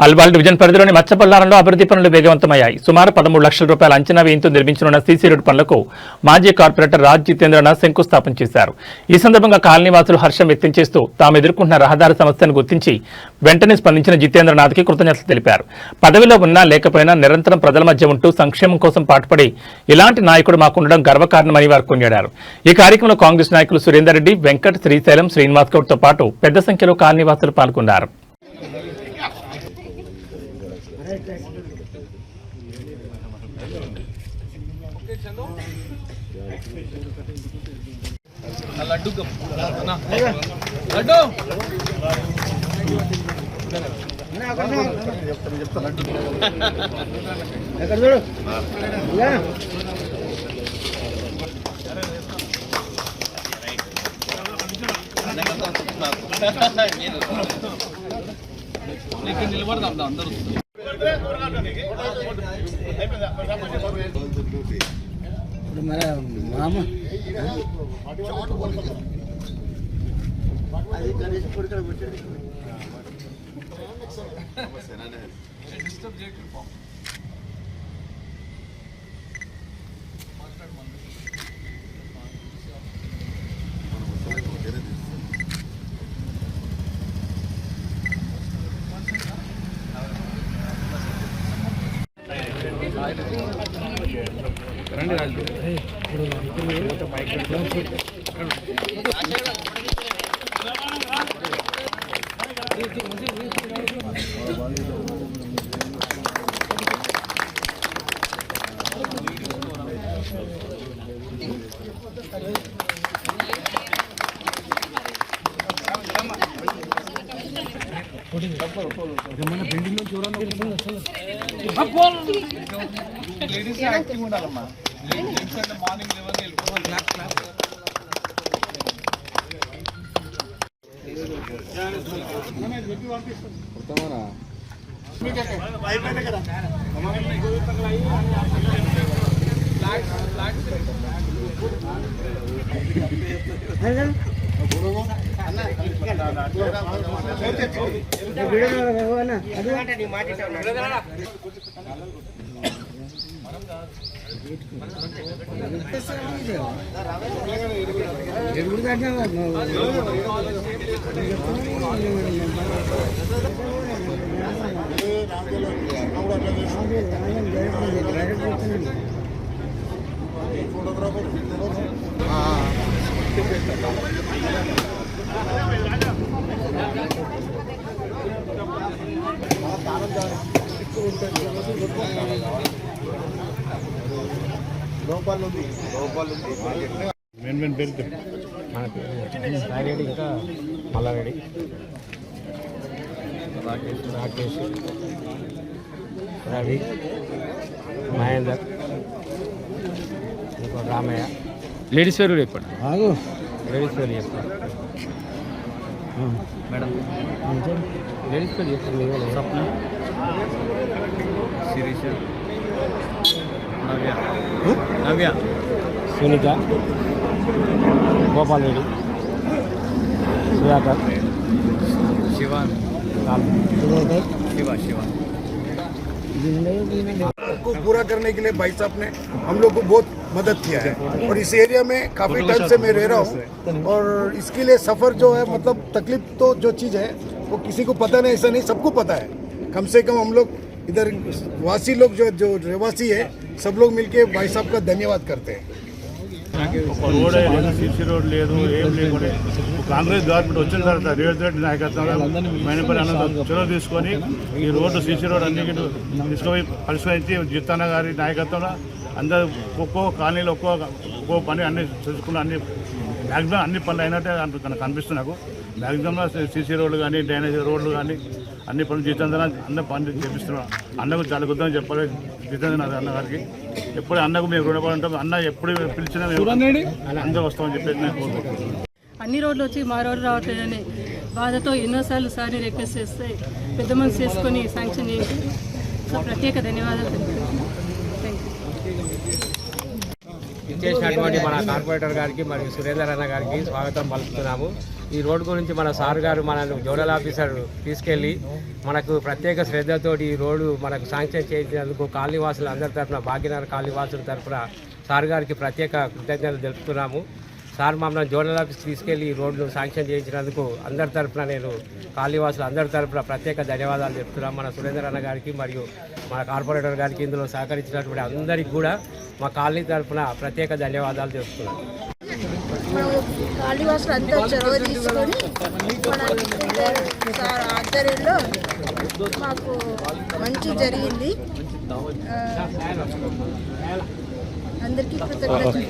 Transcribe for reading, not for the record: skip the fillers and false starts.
Alwal division పరిధిలోని మచ్చబల్లారంలో అభివృద్ధి పనులు వేగవంతమయ్యాయి. సుమారు 13 లక్షల రూపాయల అంచనా వ్యయంతో నిర్మించనున్న సీసీ రోడ్డు పనులకు మాజీ కార్పొరేటర్ రాజ్ జితేంద్రనాథ్ శంకుస్థాపన చేశారు. ఈ సందర్భంగా కాలనీవాసులు హర్షం వ్యక్తం చేస్తూ తాము ఎదుర్కొంటున్న రహదారి సమస్యను గుర్తించి వెంటనే స్పందించిన జితేంద్రనాథ్కి కృతజ్ఞతలు తెలిపారు. పదవిలో ఉన్నా లేకపోయినా నిరంతరం ప్రజల మధ్య ఉంటూ సంక్షేమం కోసం పాటుపడి ఇలాంటి నాయకుడు మాకుండడం గర్వకారణమని వారు కొనియాడారు. ఈ కార్యక్రమంలో కాంగ్రెస్ నాయకులు సురేందర్ రెడ్డి, వెంకట్, శ్రీశైలం, శ్రీనివాస్ గౌడ్తో పాటు పెద్ద సంఖ్యలో కాలనీవాసులు పాల్గొన్నారు. నిలబడదాం అందరూ మన మామ బిల్డింగ్ లో చూడండి లేడీస్ యాక్టివ్ ఉండాలమ్మా. మార్నింగ్ 11 సాయిరెడ్డి ఇంకా మల్లారెడ్డి, రాకేష్, రవి, మహేందర్, ఇంకో రామయ్య. లేడీస్ పేరు చెప్పండి. లేడీస్ పేరు చెప్పండి మేడం. లేడీస్ పేరు చెప్పండి. స్వప్న, శిరీష, నవ్య, సునీత, గోపాల్ రెడ్డి, సుధాకర్, శివ को पूरा करने के लिए भाई साहब ने हम लोग को बहुत मदद किया है और इस एरिया में काफ़ी टाइम से मैं रह रहा हूँ और इसके लिए सफ़र जो है मतलब तकलीफ तो जो चीज़ है वो किसी को पता नहीं, ऐसा नहीं, सबको पता है। कम से कम हम लोग इधर वासी लोग जो रहवासी है सब लोग मिलके भाई साहब का धन्यवाद करते हैं। రోడ్ సీసీ రోడ్ లేదు, ఏం లేకుండా కాంగ్రెస్ గవర్నమెంట్ వచ్చిన తర్వాత రేవంత్ రెడ్డి నాయకత్వంలో మైనపల్లి అన్న చొరవ తీసుకొని ఈ రోడ్డు సీసీ రోడ్ అన్ని తీసుకుపోయి పరిష్కరించి జిత్తన్న గారి నాయకత్వంలో అందరూ ఒక్కో కాలనీలో ఒక్కో పని అన్ని చూసుకున్న మ్యాక్సిమం అన్ని పనులు అయినట్టే కనిపిస్తుంది నాకు. మ్యాక్సిమంలో సీసీ రోడ్లు కానీ డ్రైనేజ్ రోడ్లు కానీ అన్ని పనులు జితేంద్ర అన్న పనులు చేపిస్తున్నాం. అన్నకు చాలా గుర్తని చెప్పాలి జితేంద్ర అన్న గారికి. ఎప్పుడు అన్నకు మేము రుణపడి ఉంటాం. అన్న ఎప్పుడు పిలిచినా అందరూ వస్తామని చెప్పేసి నేను కోరుకుంటున్నాను. అన్ని రోడ్లు వచ్చి మా రోడ్డు రావట్లేదని బాధతో ఎన్నోసార్లు సార్ని రిక్వెస్ట్ చేస్తే పెద్ద మనసు చేసుకొని శాంక్షన్ చేసి ప్రత్యేక ధన్యవాదాలు తెలుపుతున్నాను. ఇచ్చేసినటువంటి మన కార్పొరేటర్ గారికి మరియు సురేందర్ అన్న గారికి స్వాగతం పలుకుతున్నాము. ఈ రోడ్డు గురించి మన సార్ గారు మనల్ని జోనల్ ఆఫీసర్ తీసుకెళ్ళి మనకు ప్రత్యేక శ్రద్ధతోటి ఈ రోడ్డు మనకు శాంక్షన్ చేసినందుకు కాలనీవాసులు అందరి తరఫున భాగ్యనగర్ కాలనీవాసుల తరఫున సార్ గారికి ప్రత్యేక కృతజ్ఞతలు తెలుపుతున్నాము. సార్ మమ్మల్ని జోనల్ ఆఫీస్కి తీసుకెళ్ళి ఈ రోడ్ను శాంక్షన్ చేయించినందుకు అందరి తరఫున నేను కాలనీవాసులు అందరి తరఫున ప్రత్యేక ధన్యవాదాలు చెప్తున్నాను. మన సురేందర్ అన్న గారికి మరియు మన కార్పొరేటర్ గారికి ఇందులో సహకరించినటువంటి అందరికీ కూడా మా కాలనీ తరఫున ప్రత్యేక ధన్యవాదాలు చెప్తున్నాను. కాళీవాసులు అంతా చొరవ తీసుకొని మన సార్ ఆధ్వర్యంలో మాకు మంచి జరిగింది. అందరికీ కృతజ్ఞతలు.